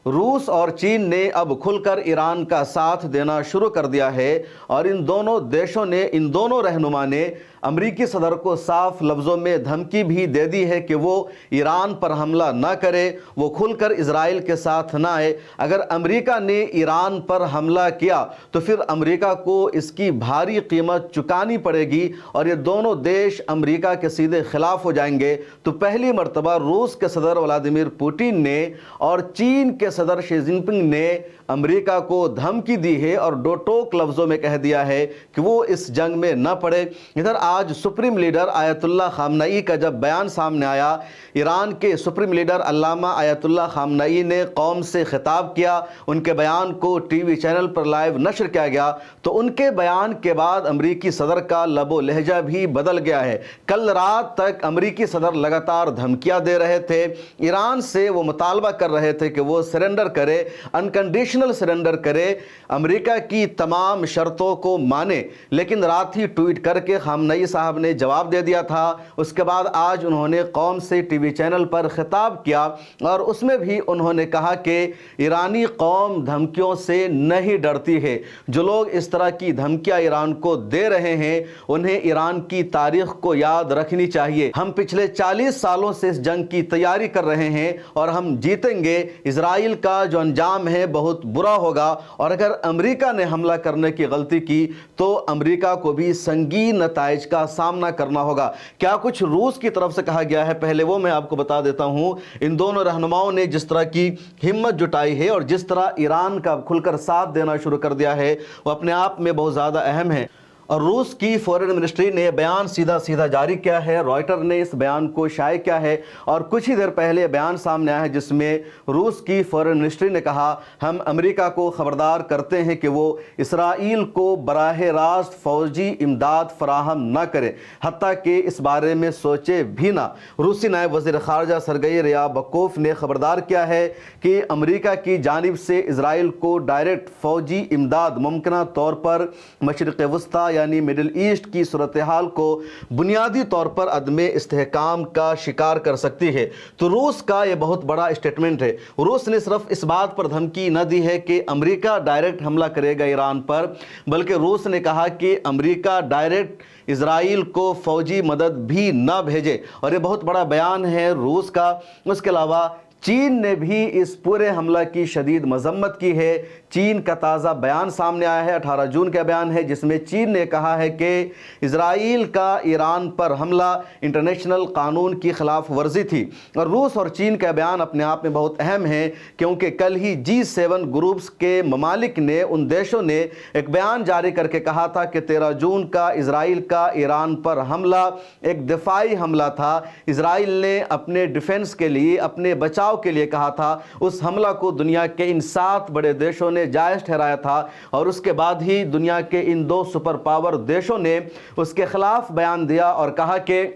रूस और चीन ने अब खुलकर ईरान का साथ देना शुरू कर दिया है और इन दोनों रहनुमा ने अमरीकी सदर को साफ लफ्ज़ों में धमकी भी दे दी है कि वो ईरान पर हमला ना करे, वो खुलकर इजराइल के साथ ना आए। अगर अमरीका ने ईरान पर हमला किया तो फिर अमरीका को इसकी भारी कीमत चुकानी पड़ेगी और ये दोनों देश अमरीका के सीधे खिलाफ हो जाएंगे। तो पहली मर्तबा रूस के सदर व्लादिमीर पुतिन ने और चीन के सदर शी जिनपिंग ने अमरीका को धमकी दी है और दो टोक लफ्ज़ों में कह दिया है कि वो इस जंग में न पड़े। इधर आज सुप्रीम लीडर आयतुल्ला खामनई का जब बयान सामने आया, ईरान के सुप्रीम लीडर अल्लामा आयतुल्ला खामनई ने कौम से खिताब किया। उनके बयान को टीवी चैनल पर लाइव नशर किया गया तो उनके बयान के बाद अमरीकी सदर का लबो लहजा भी बदल गया है। कल रात तक अमरीकी सदर लगातार धमकियां दे रहे थे, ईरान से वो मुतालबा कर रहे थे कि वो सरेंडर करे, अनकंडीशनल सरेंडर करे, अमेरिका की तमाम शर्तों को माने। लेकिन रात ही ट्वीट करके खामनई साहब ने जवाब दे दिया था। उसके बाद आज उन्होंने कौम से टीवी चैनल पर खिताब किया और उसमें भी उन्होंने कहा कि ईरानी कौम धमकियों से नहीं डरती है। जो लोग इस तरह की धमकियां ईरान को दे रहे हैं उन्हें ईरान की तारीख को याद रखनी चाहिए। हम पिछले 40 सालों से इस जंग की तैयारी कर रहे हैं और हम जीतेंगे। इजराइल का जो अंजाम है बहुत बुरा होगा और अगर अमेरिका ने हमला करने की गलती की तो अमेरिका को भी संगीन नताइज का सामना करना होगा। क्या कुछ रूस की तरफ से कहा गया है, पहले वो मैं आपको बता देता हूं। इन दोनों रहनुमाओं ने जिस तरह की हिम्मत जुटाई है और जिस तरह ईरान का खुलकर साथ देना शुरू कर दिया है वो अपने आप में बहुत ज़्यादा अहम है। और रूस की फॉरेन मिनिस्ट्री ने बयान सीधा जारी किया है, रॉयटर ने इस बयान को शाये किया है और कुछ ही देर पहले बयान सामने आया है जिसमें रूस की फॉरेन मिनिस्ट्री ने कहा, हम अमेरिका को खबरदार करते हैं कि वो इसराइल को बराह रास्त फौजी इमदाद फराहम न करे, हत्ता कि इस बारे में सोचे भी ना। रूसी नायब वज़ीर ख़ारजा सरगई रियाबकोफ ने खबरदार किया है कि अमेरिका की जानिब से इसराइल को डायरेक्ट फौजी इमदाद मुमकिन तौर पर मशरिक़ वस्ता यानी मिडिल ईस्ट की सूरत हाल को बुनियादी तौर पर अदम इस्तेहकाम का शिकार कर सकती है। तो रूस का यह बहुत बड़ा स्टेटमेंट है। रूस ने सिर्फ इस बात पर धमकी न दी है कि अमेरिका डायरेक्ट हमला करेगा ईरान पर, बल्कि रूस ने कहा कि अमेरिका डायरेक्ट इजराइल को फौजी मदद भी न भेजे और यह बहुत बड़ा बयान है रूस का। उसके अलावा चीन ने भी इस पूरे हमला की शदीद मजम्मत की है। चीन का ताज़ा बयान सामने आया है, 18 जून का बयान है जिसमें चीन ने कहा है कि इजराइल का ईरान पर हमला इंटरनेशनल कानून की खिलाफ वर्जी थी। और रूस और चीन का बयान अपने आप में बहुत अहम है क्योंकि कल ही G7 ग्रुप्स के ममालिक ने, उन देशों ने एक बयान जारी करके कहा था कि 13 जून का इजराइल का ईरान पर हमला एक दिफाई हमला था। इजराइल ने अपने डिफेंस के लिए, अपने बचाव के लिए कहा था। उस हमला को दुनिया के इन 7 बड़े देशों ने जायज ठहराया था और उसके बाद ही दुनिया के इन 2 सुपर पावर देशों ने उसके खिलाफ बयान दिया और कहा कि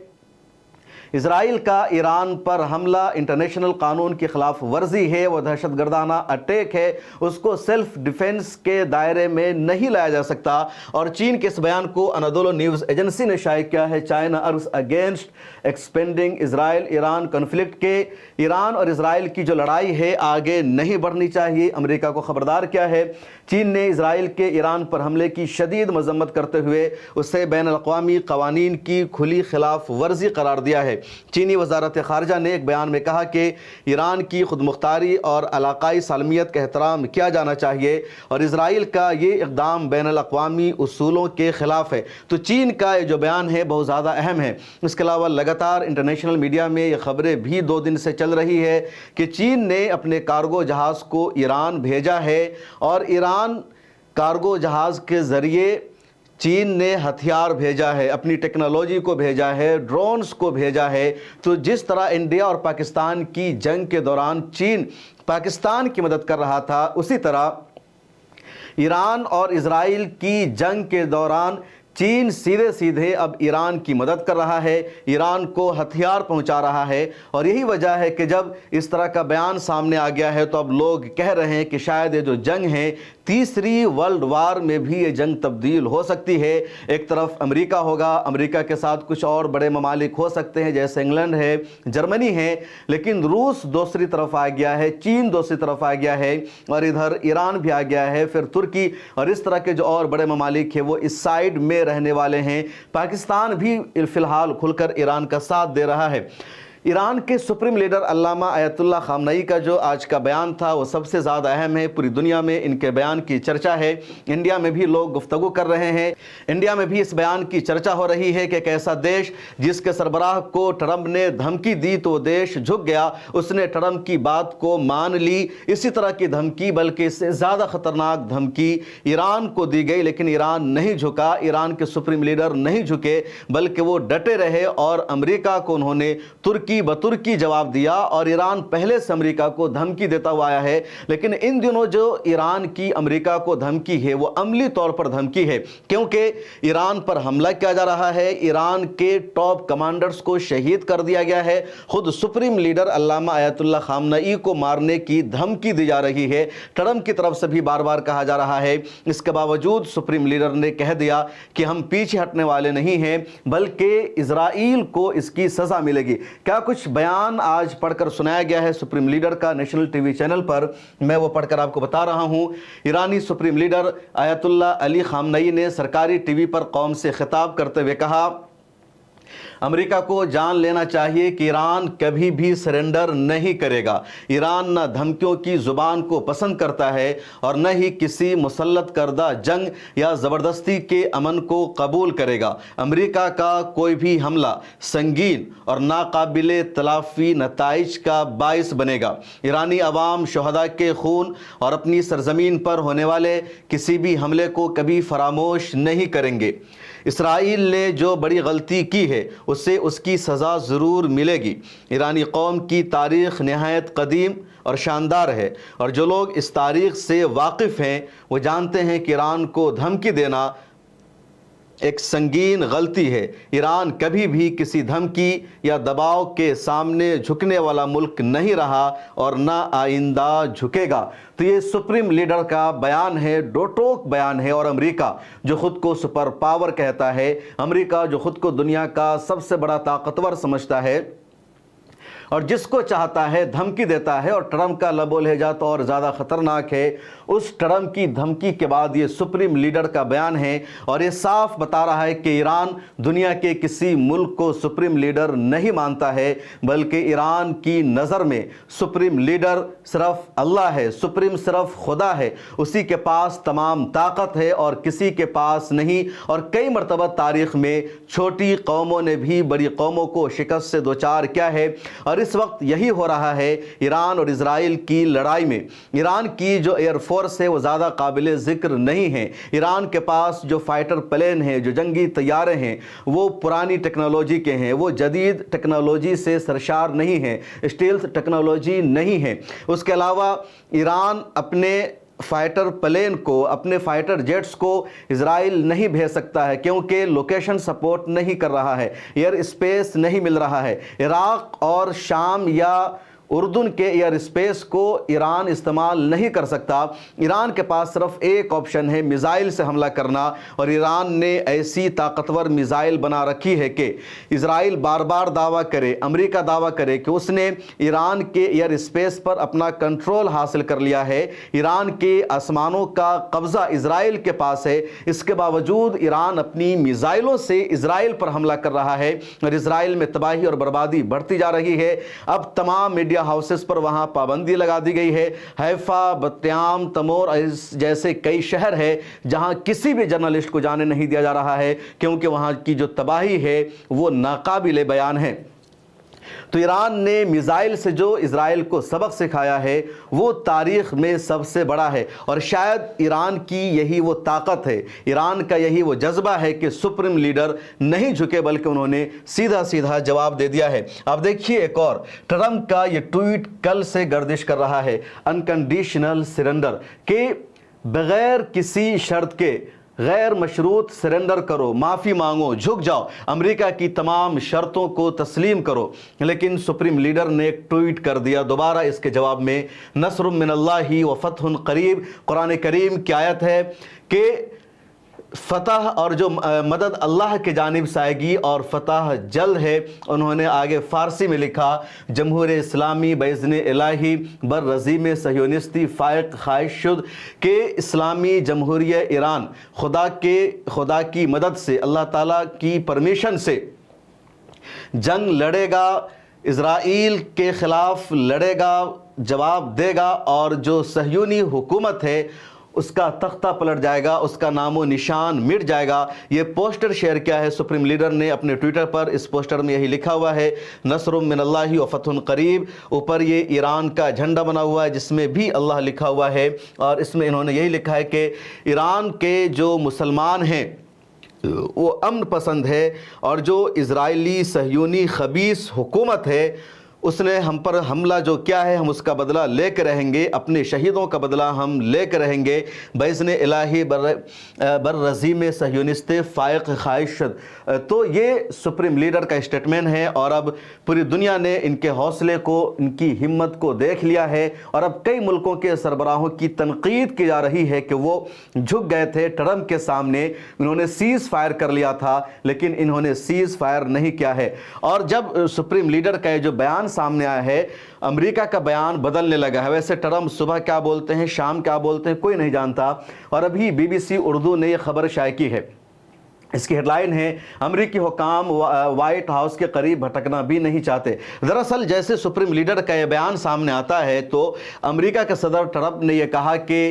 इजराइल का ईरान पर हमला इंटरनेशनल कानून की खिलाफ वर्जी है, वह दहशतगर्दाना अटैक है, उसको सेल्फ डिफेंस के दायरे में नहीं लाया जा सकता। और चीन के इस बयान को अनादोलो न्यूज़ एजेंसी ने शाये किया है। China urges against expanding Israel Iran conflict के ईरान और इजराइल की जो लड़ाई है आगे नहीं बढ़नी चाहिए, अमेरिका को खबरदार किया है। चीन ने इजराइल के ईरान पर हमले की शदीद मजम्मत करते हुए उसे बैन अल-अक़वामी क़वानीन की खुली खिलाफ वर्जी करार दिया है। चीनी वजारत ख़ारजा ने एक बयान में कहा कि ईरान की खुदमुख्तारी और इलाकाई सालमियत का एहतराम किया जाना चाहिए और इजराइल का ये इक़दाम बैन अल-अक़वामी उसूलों के ख़िलाफ़ है। तो चीन का ये जो बयान है बहुत ज़्यादा अहम है। इसके अलावा लगातार इंटरनेशनल मीडिया में ये खबरें भी 2 दिन से चल रही है कि चीन ने अपने कार्गो जहाज़ को ईरान भेजा है और ईरान कार्गो जहाज़ के ज़रिए चीन ने हथियार भेजा है, अपनी टेक्नोलॉजी को भेजा है, ड्रोन्स को भेजा है। तो जिस तरह इंडिया और पाकिस्तान की जंग के दौरान चीन पाकिस्तान की मदद कर रहा था, उसी तरह ईरान और इजराइल की जंग के दौरान चीन सीधे सीधे अब ईरान की मदद कर रहा है, ईरान को हथियार पहुंचा रहा है। और यही वजह है कि जब इस तरह का बयान सामने आ गया है तो अब लोग कह रहे हैं कि शायद ये जो जंग है तीसरी वर्ल्ड वार में भी ये जंग तब्दील हो सकती है। एक तरफ अमेरिका होगा, अमेरिका के साथ कुछ और बड़े ममालिक हो सकते हैं जैसे इंग्लैंड है, जर्मनी है, लेकिन रूस दूसरी तरफ आ गया है, चीन दूसरी तरफ आ गया है और इधर ईरान भी आ गया है, फिर तुर्की और इस तरह के जो और बड़े ममालिक हैं वो इस साइड में रहने वाले हैं। पाकिस्तान भी फिलहाल खुलकर ईरान का साथ दे रहा है। ईरान के सुप्रीम लीडर अल्लामा आयतुल्लाह खामनई का जो आज का बयान था वो सबसे ज़्यादा अहम है, पूरी दुनिया में इनके बयान की चर्चा है। इंडिया में भी लोग गुफ्तगू कर रहे हैं, इंडिया में भी इस बयान की चर्चा हो रही है कि एक ऐसा देश जिसके सरबराह को ट्रंप ने धमकी दी तो देश झुक गया, उसने ट्रंप की बात को मान ली। इसी तरह की धमकी, बल्कि इससे ज़्यादा ख़तरनाक धमकी ईरान को दी गई, लेकिन ईरान नहीं झुका, ईरान के सुप्रीम लीडर नहीं झुके, बल्कि वो डटे रहे और अमेरिका को उन्होंने तुर्की बतुर्की जवाब दिया। और ईरान पहले से अमेरिका को धमकी देता हुआ आया है, लेकिन इन दिनों जो ईरान की अमेरिका को धमकी है वो अमली तौर पर धमकी है, क्योंकि ईरान पर हमला किया जा रहा है, ईरान के टॉप कमांडर्स को शहीद कर दिया गया है, खुद सुप्रीम लीडर अल्लामा आयतुल्लाह खामनई को मारने की धमकी दी जा रही है, ट्रंप की तरफ से भी बार बार कहा जा रहा है। इसके बावजूद सुप्रीम लीडर ने कह दिया कि हम पीछे हटने वाले नहीं हैं, बल्कि इजराइल को इसकी सजा मिलेगी। क्या कुछ बयान आज पढ़कर सुनाया गया है सुप्रीम लीडर का नेशनल टीवी चैनल पर, मैं वो पढ़कर आपको बता रहा हूं। ईरानी supreme leader Ayatollah Ali Khamenei ने सरकारी टीवी पर कौम से खिताब करते हुए कहा, अमेरिका को जान लेना चाहिए कि ईरान कभी भी सरेंडर नहीं करेगा। ईरान न धमकियों की जुबान को पसंद करता है और न ही किसी मुसल्लत करदा जंग या ज़बरदस्ती के अमन को कबूल करेगा। अमेरिका का कोई भी हमला संगीन और नाकाबिले तलाफ़ी नताइज का बाइस बनेगा। ईरानी अवाम शहदा के खून और अपनी सरजमीन पर होने वाले किसी भी हमले को कभी फरामोश नहीं करेंगे। इसराइल ने जो बड़ी गलती की है उससे उसकी सज़ा ज़रूर मिलेगी। ईरानी कौम की तारीख़ नहायत कदीम और शानदार है, और जो लोग इस तारीख़ से वाकिफ़ हैं वो जानते हैं कि ईरान को धमकी देना एक संगीन गलती है। ईरान कभी भी किसी धमकी या दबाव के सामने झुकने वाला मुल्क नहीं रहा और ना आइंदा झुकेगा। तो ये सुप्रीम लीडर का बयान है, डोटोक बयान है। और अमेरिका जो खुद को सुपर पावर कहता है, अमेरिका जो खुद को दुनिया का सबसे बड़ा ताकतवर समझता है और जिसको चाहता है धमकी देता है, और ट्रंप का लबो लहजा तो और ज़्यादा ख़तरनाक है। उस ट्रंप की धमकी के बाद ये सुप्रीम लीडर का बयान है और ये साफ बता रहा है कि ईरान दुनिया के किसी मुल्क को सुप्रीम लीडर नहीं मानता है, बल्कि ईरान की नज़र में सुप्रीम लीडर सिर्फ अल्लाह है, सुप्रीम सिर्फ खुदा है, उसी के पास तमाम ताकत है और किसी के पास नहीं। और कई मरतबा तारीख़ में छोटी कौमों ने भी बड़ी कौमों को शिकस्त से दो चार किया है, और इस वक्त यही हो रहा है ईरान और इजराइल की लड़ाई में। ईरान की जो एयरफोर्स है वो ज़्यादा काबिल ज़िक्र नहीं है। ईरान के पास जो फाइटर प्लेन हैं, जो जंगी तैयारे हैं, वो पुरानी टेक्नोलॉजी के हैं, वो जदीद टेक्नोलॉजी से सरशार नहीं है, स्टील्थ टेक्नोलॉजी नहीं है। उसके अलावा ईरान अपने फाइटर प्लेन को, अपने फाइटर जेट्स को इजराइल नहीं भेज सकता है, क्योंकि लोकेशन सपोर्ट नहीं कर रहा है, एयर स्पेस नहीं मिल रहा है। इराक़ और शाम या उर्दून के एयर स्पेस को ईरान इस्तेमाल नहीं कर सकता। ईरान के पास सिर्फ एक ऑप्शन है, मिज़ाइल से हमला करना, और ईरान ने ऐसी ताकतवर मिज़ाइल बना रखी है कि इजराइल बार बार दावा करे, अमेरिका दावा करे कि उसने ईरान के एयर स्पेस पर अपना कंट्रोल हासिल कर लिया है, ईरान के आसमानों का कब्ज़ा इजराइल के पास है। इसके बावजूद ईरान अपनी मिज़ाइलों से इजराइल पर हमला कर रहा है और इजराइल में तबाही और बर्बादी बढ़ती जा रही है। अब तमाम मीडिया हाउसेस पर वहां पाबंदी लगा दी गई है। हैफा, बत्याम, तमोर जैसे कई शहर है जहां किसी भी जर्नलिस्ट को जाने नहीं दिया जा रहा है, क्योंकि वहां की जो तबाही है वो नाकाबिले बयान है। तो ईरान ने मिज़ाइल से जो इजराइल को सबक सिखाया है वो तारीख़ में सबसे बड़ा है, और शायद ईरान की यही वो ताकत है, ईरान का यही वो जज्बा है कि सुप्रीम लीडर नहीं झुके, बल्कि उन्होंने सीधा सीधा जवाब दे दिया है। अब देखिए एक और, ट्रंप का ये ट्वीट कल से गर्दिश कर रहा है, अनकंडीशनल सरेंडर के बगैर किसी शर्त के गैर मशरूत सरेंडर करो, माफ़ी मांगो, झुक जाओ, अमेरिका की तमाम शर्तों को तस्लीम करो। लेकिन सुप्रीम लीडर ने एक ट्वीट कर दिया दोबारा इसके जवाब में, नस्रुम मिनल्लाहि व फतहुन करीब। कुरान करीम की आयत है कि फ़तह और जो मदद अल्लाह के जानिब से आएगी और फ़तह जल्द है। उन्होंने आगे फ़ारसी में लिखा, जमहूर इस्लामी बैज़्न इलाही बर रज़ीम सह्यूनिस्ती फ़ाइक़ ख़्वाहिशुद के इस्लामी जमहूरिया ईरान खुदा की मदद से, अल्लाह ताला की परमिशन से जंग लड़ेगा, इज़राइल के ख़िलाफ़ लड़ेगा, जवाब देगा और जो सह्यूनी हुकूमत है उसका तख्ता पलट जाएगा, उसका नामो निशान मिट जाएगा। ये पोस्टर शेयर किया है सुप्रीम लीडर ने अपने ट्विटर पर। इस पोस्टर में यही लिखा हुआ है, नस्रुम मिनल्लाहि व फतहुन करीब। ऊपर ये ईरान का झंडा बना हुआ है जिसमें भी अल्लाह लिखा हुआ है और इसमें इन्होंने यही लिखा है कि ईरान के जो मुसलमान हैं वो अमन पसंद है और जो इज़राइली सह्यूनी खबीस हुकूमत है उसने हम पर हमला जो किया है हम उसका बदला लेकर रहेंगे, अपने शहीदों का बदला हम लेकर रहेंगे। बैज़्न इलाही बर रज़ीम सह्यूनिस्त फ़ाइक़ ख़्वाहिशुद। तो ये सुप्रीम लीडर का स्टेटमेंट है और अब पूरी दुनिया ने इनके हौसले को, इनकी हिम्मत को देख लिया है और अब कई मुल्कों के सरबराहों की तनकीद की जा रही है कि वो झुक गए थे ट्रंप के सामने। उन्होंने सीज़ फायर कर लिया था लेकिन इन्होंने सीज़ फायर नहीं किया है। और जब सुप्रीम लीडर का जो बयान सामने आया है, अमेरिका का बयान बदलने लगा है। वैसे ट्रंप सुबह क्या बोलते हैं, शाम क्या बोलते हैं, कोई नहीं जानता। और अभी BBC उर्दू ने यह खबर शाये की है। इसकी हेडलाइन है, अमेरिकी हुकाम व्हाइट हाउस के करीब भटकना भी नहीं चाहते। दरअसल जैसे सुप्रीम लीडर का यह बयान सामने आता है तो अमेरिका के सदर ट्रंप ने यह कहा कि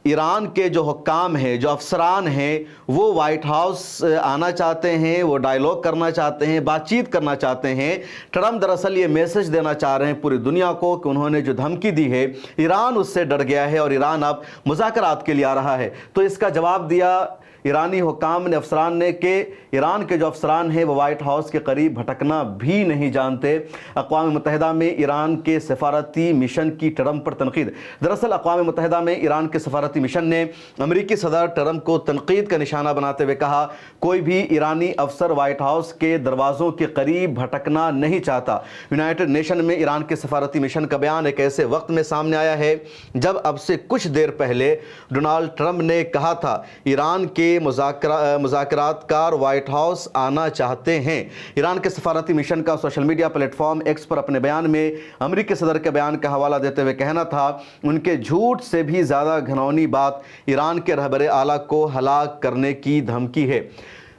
ईरान के जो हुक्काम हैं, जो अफसरान हैं, वो वाइट हाउस आना चाहते हैं, वो डायलॉग करना चाहते हैं, बातचीत करना चाहते हैं। ट्रंप दरअसल ये मैसेज देना चाह रहे हैं पूरी दुनिया को कि उन्होंने जो धमकी दी है ईरान उससे डर गया है और ईरान अब मुज़ाकरात के लिए आ रहा है। तो इसका जवाब दिया ईरानी हुकाम ने, अफसरान ने, कि ईरान के जो अफसरान हैं वो वाइट हाउस के करीब भटकना भी नहीं जानते। अक़वाम मुत्तहिदा में ईरान के सफारती मिशन की ट्रंप पर तनकीद। दरअसल अक़वाम मुत्तहिदा में ईरान के सफारती मिशन ने अमेरिकी सदर ट्रंप को तनकीद का निशाना बनाते हुए कहा, कोई भी ईरानी अफसर वाइट हाउस के दरवाज़ों के करीब भटकना नहीं चाहता। यूनाइटेड नेशन में ईरान के सफारती मिशन का बयान एक ऐसे वक्त में सामने आया है जब अब से कुछ देर पहले डोनाल्ड ट्रंप ने कहा था ईरान के मुज़ाकरातकार व्हाइट हाउस आना चाहते हैं। ईरान के सफारती मिशन का सोशल मीडिया प्लेटफॉर्म एक्स पर अपने बयान में अमेरिकी सदर के बयान का हवाला देते हुए कहना था, उनके झूठ से भी ज़्यादा घिनौनी बात ईरान के रहबर आला को हलाक करने की धमकी है।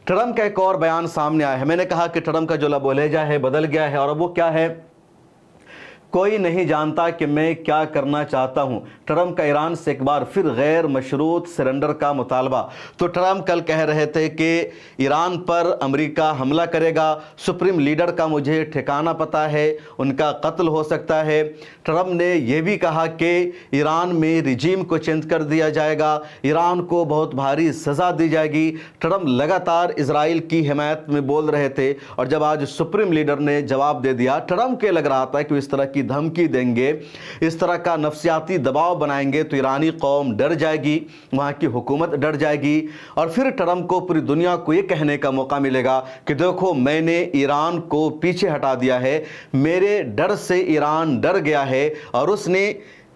ट्रंप का एक और बयान सामने आया है। मैंने कहा कि ट्रंप का जो लबोलहजा है बदल गया है और अब वो क्या है, कोई नहीं जानता कि मैं क्या करना चाहता हूं। ट्रंप का ईरान से एक बार फिर गैर मशरूत सरेंडर का मुतालबा। तो ट्रंप कल कह रहे थे कि ईरान पर अमेरिका हमला करेगा, सुप्रीम लीडर का मुझे ठिकाना पता है, उनका कत्ल हो सकता है। ट्रंप ने यह भी कहा कि ईरान में रिजीम को चेंज कर दिया जाएगा, ईरान को बहुत भारी सज़ा दी जाएगी। ट्रंप लगातार इजराइल की हिमायत में बोल रहे थे और जब आज सुप्रीम लीडर ने जवाब दे दिया, ट्रंप के लग रहा था कि इस तरह की धमकी देंगे, इस तरह का नफ्सियाती दबाव बनाएंगे तो ईरानी कौम डर जाएगी, वहाँ की हुकूमत डर जाएगी और फिर ट्रंप को पूरी दुनिया को ये कहने का मौका मिलेगा कि देखो मैंने ईरान को पीछे हटा दिया है, मेरे डर से ईरान डर गया है और उसने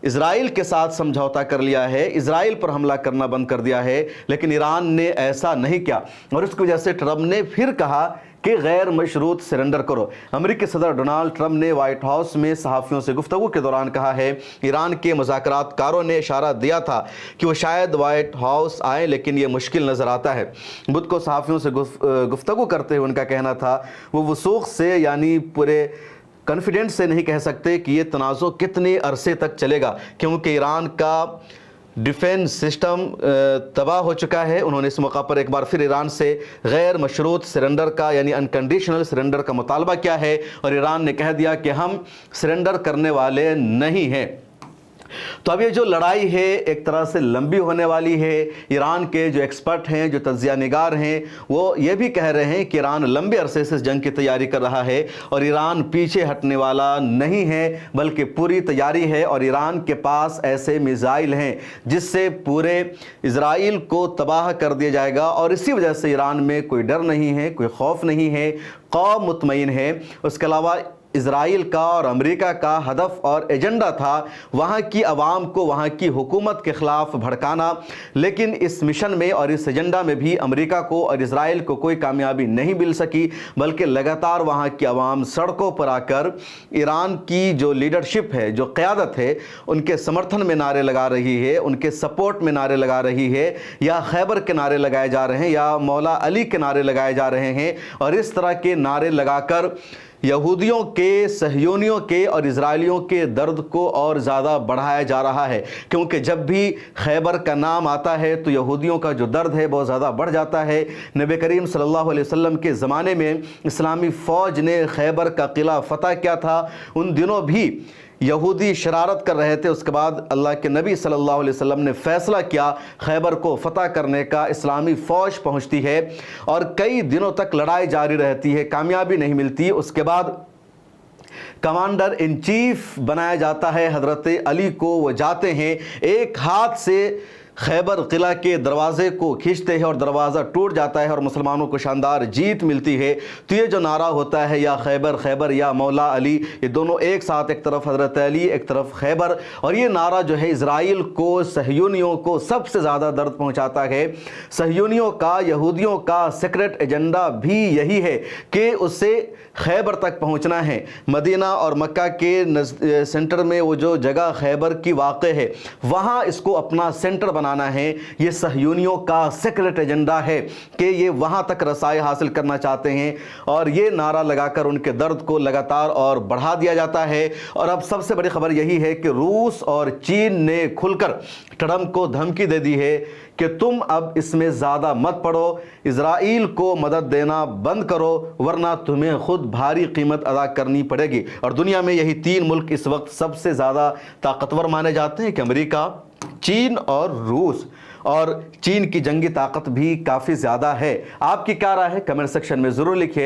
इजराइल के साथ समझौता कर लिया है, इजराइल पर हमला करना बंद कर दिया है। लेकिन ईरान ने ऐसा नहीं किया और इसकी वजह से ट्रंप ने फिर कहा कि गैर मशरूत सरेंडर करो। अमेरिकी सदर डोनाल्ड ट्रंप ने व्हाइट हाउस में सहाफ़ियों से गुफ्तगू के दौरान कहा है, ईरान के मुज़ाकरातकारों ने इशारा दिया था कि वो शायद व्हाइट हाउस आए लेकिन ये मुश्किल नज़र आता है। बुध को सहाफ़ियों से गुफ्तगू करते हुए उनका कहना था, वो वसूख से यानी पूरे कॉन्फिडेंस से नहीं कह सकते कि ये तनाज़ो कितने अरसे तक चलेगा क्योंकि ईरान का डिफेंस सिस्टम तबाह हो चुका है। उन्होंने इस मौका पर एक बार फिर ईरान से गैर मशरूत सरेंडर का यानी अनकंडीशनल सरेंडर का मुतालबा किया है और ईरान ने कह दिया कि हम सरेंडर करने वाले नहीं हैं। तो अब ये जो लड़ाई है एक तरह से लंबी होने वाली है। ईरान के जो एक्सपर्ट हैं, जो तज्जिया निगार हैं, वो ये भी कह रहे हैं कि ईरान लंबे अरसे से इस जंग की तैयारी कर रहा है और ईरान पीछे हटने वाला नहीं है, बल्कि पूरी तैयारी है। और ईरान के पास ऐसे मिसाइल हैं जिससे पूरे इजराइल को तबाह कर दिया जाएगा। और इसी वजह से ईरान में कोई डर नहीं है, कोई खौफ नहीं है, कौम मुतमईन है। उसके अलावा इजराइल का और अमेरिका का हदफ और एजेंडा था वहाँ की आवाम को, वहाँ की हुकूमत के ख़िलाफ़ भड़काना। लेकिन इस मिशन में और इस एजेंडा में भी अमेरिका को और इजराइल को कोई कामयाबी नहीं मिल सकी, बल्कि लगातार वहाँ की आवाम सड़कों पर आकर ईरान की जो लीडरशिप है, जो क़यादत है, उनके समर्थन में नारे लगा रही है, उनके सपोर्ट में नारे लगा रही है, या खैबर के नारे लगाए जा रहे हैं, या मौला अली के नारे लगाए जा रहे हैं। और इस तरह के नारे लगाकर यहूदियों के, सहयोनियों के और इजराइलियों के दर्द को और ज़्यादा बढ़ाया जा रहा है। क्योंकि जब भी खैबर का नाम आता है तो यहूदियों का जो दर्द है बहुत ज़्यादा बढ़ जाता है। नबी करीम सल्लल्लाहु अलैहि वसल्लम के ज़माने में इस्लामी फ़ौज ने खैबर का किला फ़तह किया था। उन दिनों भी यहूदी शरारत कर रहे थे। उसके बाद अल्लाह के नबी सल्लल्लाहु अलैहि वसल्लम ने फ़ैसला किया खैबर को फ़तह करने का। इस्लामी फ़ौज पहुंचती है और कई दिनों तक लड़ाई जारी रहती है, कामयाबी नहीं मिलती। उसके बाद कमांडर इन चीफ बनाया जाता है हज़रत अली को। वो जाते हैं, एक हाथ से खैबर किला के दरवाज़े को खींचते हैं और दरवाज़ा टूट जाता है और मुसलमानों को शानदार जीत मिलती है। तो ये जो नारा होता है, या खैबर खैबर या मौला अली, ये दोनों एक साथ, एक तरफ हज़रत अली, एक तरफ खैबर। और ये नारा जो है इजराइल को, सहयूनियों को सबसे ज़्यादा दर्द पहुँचाता है। सहयूनियों का, यहूदियों का सीक्रेट एजेंडा भी यही है कि उसे खैबर तक पहुँचना है। मदीना और मक्का के सेंटर में वो जो जगह खैबर की वाक़ है, वहाँ इसको अपना सेंटर बनाना है। ये सहयूनियों का सीक्रेट एजेंडा है कि ये वहां तक रसाई हासिल करना चाहते हैं। और ये नारा लगाकर उनके दर्द को लगातार और बढ़ा दिया जाता है। और अब सबसे बड़ी खबर यही है कि रूस और चीन ने खुलकर ट्रंप को धमकी दे दी है कि तुम अब इसमें ज़्यादा मत पड़ो, इजराइल को मदद देना बंद करो, वरना तुम्हें खुद भारी कीमत अदा करनी पड़ेगी। और दुनिया में यही तीन मुल्क इस वक्त सबसे ज़्यादा ताकतवर माने जाते हैं कि अमेरिका, चीन और रूस। और चीन की जंगी ताकत भी काफ़ी ज़्यादा है। आपकी क्या राय है? कमेंट सेक्शन में ज़रूर लिखिए।